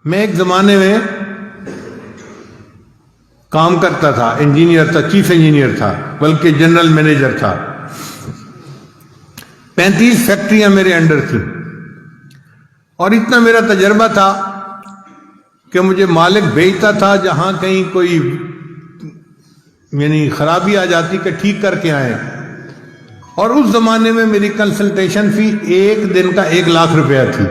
میں ایک زمانے میں کام کرتا تھا، انجینئر تھا، چیف انجینئر تھا، بلکہ جنرل مینیجر تھا۔ 35 فیکٹریاں میرے انڈر تھیں، اور اتنا میرا تجربہ تھا کہ مجھے مالک بھیجتا تھا جہاں کہیں کوئی یعنی خرابی آ جاتی کہ ٹھیک کر کے آئیں۔ اور اس زمانے میں میری کنسلٹیشن فی ایک دن کا 1 لاکھ روپیہ تھی۔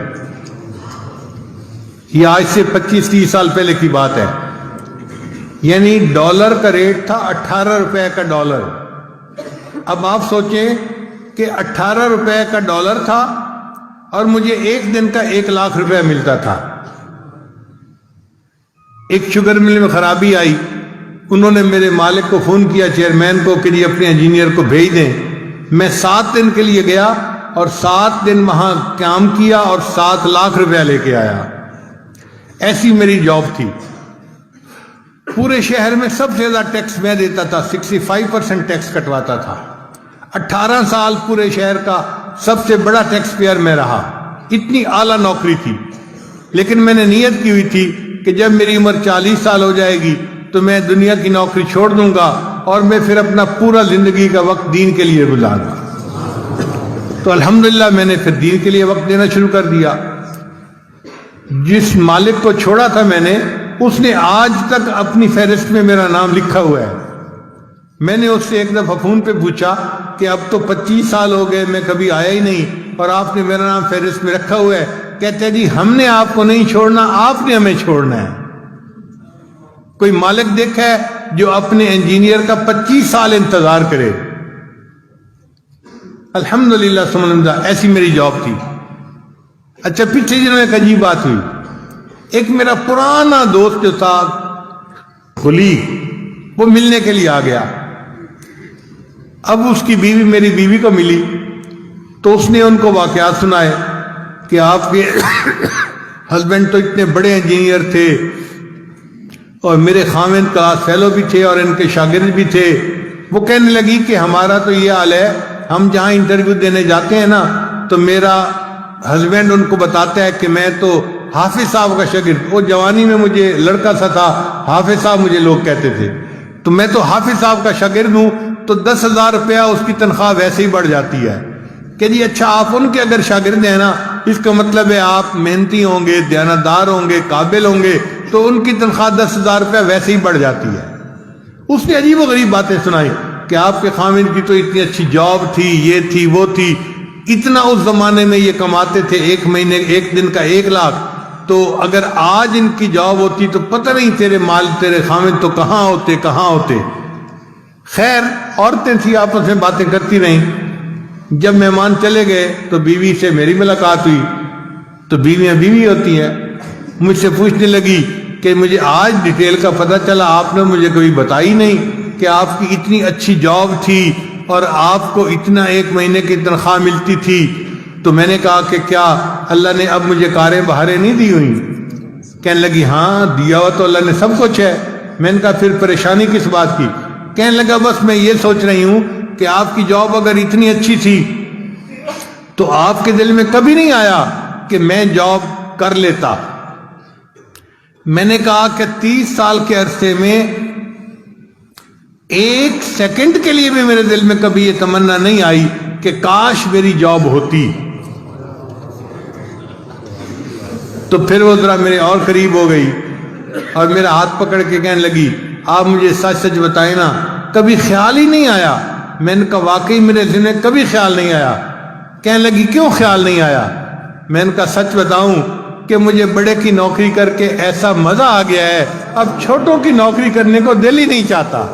یہ آج سے 25-30 سال پہلے کی بات ہے، یعنی ڈالر کا ریٹ تھا 18 روپے کا ڈالر۔ اب آپ سوچیں کہ 18 روپے کا ڈالر تھا اور مجھے ایک دن کا 1 لاکھ روپے ملتا تھا۔ ایک شوگر مل میں خرابی آئی، انہوں نے میرے مالک کو فون کیا، چیئرمین کو، کہ یہ اپنے انجینئر کو بھیج دیں۔ میں 7 دن کے لیے گیا اور 7 دن وہاں کام کیا اور 7 لاکھ روپیہ لے کے آیا۔ ایسی میری جاب تھی۔ پورے شہر میں سب سے زیادہ ٹیکس میں دیتا تھا، 65% ٹیکس کٹواتا تھا۔ 18 سال پورے شہر کا سب سے بڑا ٹیکس پیئر میں رہا۔ اتنی اعلیٰ نوکری تھی، لیکن میں نے نیت کی ہوئی تھی کہ جب میری عمر 40 سال ہو جائے گی تو میں دنیا کی نوکری چھوڑ دوں گا اور میں پھر اپنا پورا زندگی کا وقت دین کے لیے گزاروں گا۔ تو الحمدللہ میں نے پھر دین کے لیے وقت دینا شروع کر دیا۔ جس مالک کو چھوڑا تھا میں نے، اس نے آج تک اپنی فہرست میں میرا نام لکھا ہوا ہے۔ میں نے اس سے ایک دفعہ فون پہ پوچھا کہ اب تو 25 سال ہو گئے، میں کبھی آیا ہی نہیں اور آپ نے میرا نام فہرست میں رکھا ہوا ہے۔ کہتے ہیں جی ہم نے آپ کو نہیں چھوڑنا، آپ نے ہمیں چھوڑنا ہے۔ کوئی مالک دیکھا ہے جو اپنے انجینئر کا 25 سال انتظار کرے؟ الحمدللہ ثم الحمدللہ، ایسی میری جاب تھی۔ اچھا، پچھلے دنوں ایک عجیب بات ہوئی۔ ایک میرا پرانا دوست جو تھا خلیق، وہ ملنے کے لیے آ گیا۔ اب اس کی بیوی میری بیوی کو ملی تو اس نے ان کو واقعات سنائے کہ آپ کے ہسبینڈ تو اتنے بڑے انجینئر تھے اور میرے خاوند کلاس فیلو بھی تھے اور ان کے شاگرد بھی تھے۔ وہ کہنے لگی کہ ہمارا تو یہ حال ہے، ہم جہاں انٹرویو دینے جاتے ہیں نا تو میرا ہسبینڈ ان کو بتاتا ہے کہ میں تو حافظ صاحب کا شاگرد، وہ جوانی میں مجھے لڑکا سا تھا، حافظ صاحب مجھے لوگ کہتے تھے، تو میں تو حافظ صاحب کا شاگرد ہوں، تو 10,000 روپیہ اس کی تنخواہ ویسے ہی بڑھ جاتی ہے۔ کہ جی اچھا، آپ ان کے اگر شاگرد ہیں نا، اس کا مطلب ہے آپ محنتی ہوں گے، دیانتدار ہوں گے، قابل ہوں گے، تو ان کی تنخواہ 10,000 روپیہ ویسے ہی بڑھ جاتی ہے۔ اس نے عجیب و غریب باتیں سنائی کہ آپ کے خاوند کی تو اتنی اچھی جاب تھی، یہ تھی، وہ تھی، اتنا اس زمانے میں یہ کماتے تھے، ایک مہینے ایک دن کا 1 لاکھ، تو اگر آج ان کی جاب ہوتی تو پتہ نہیں تیرے خاوند تو کہاں ہوتے۔ خیر، عورتیں تھی، آپس میں باتیں کرتی رہیں۔ جب مہمان چلے گئے تو بیوی سے میری ملاقات ہوئی، تو بیویاں بیوی ہوتی ہیں، مجھ سے پوچھنے لگی کہ مجھے آج ڈیٹیل کا پتہ چلا، آپ نے مجھے کبھی بتائی نہیں کہ آپ کی اتنی اچھی جاب تھی اور آپ کو اتنا 1 مہینے کی تنخواہ ملتی تھی۔ تو میں نے کہا کہ کیا اللہ نے اب مجھے کاریں بہاریں نہیں دی ہوئی؟ کہنے لگی ہاں دیا ہوا تو اللہ نے سب کچھ ہے۔ میں نے کہا پھر پریشانی کس بات کی؟ کہنے لگا بس میں یہ سوچ رہی ہوں کہ آپ کی جاب اگر اتنی اچھی تھی تو آپ کے دل میں کبھی نہیں آیا کہ میں جاب کر لیتا؟ میں نے کہا کہ 30 سال کے عرصے میں 1 سیکنڈ کے لیے بھی میرے دل میں کبھی یہ تمنا نہیں آئی کہ کاش میری جاب ہوتی۔ تو پھر وہ ذرا میرے اور قریب ہو گئی اور میرا ہاتھ پکڑ کے کہنے لگی آپ مجھے سچ سچ بتائیں نا، کبھی خیال ہی نہیں آیا؟ میں نے کہا واقعی میرے ذہن میں کبھی خیال نہیں آیا۔ کہنے لگی کیوں خیال نہیں آیا؟ میں نے کہا سچ بتاؤں کہ مجھے بڑے کی نوکری کر کے ایسا مزہ آ گیا ہے، اب چھوٹوں کی نوکری کرنے کو دل ہی نہیں چاہتا۔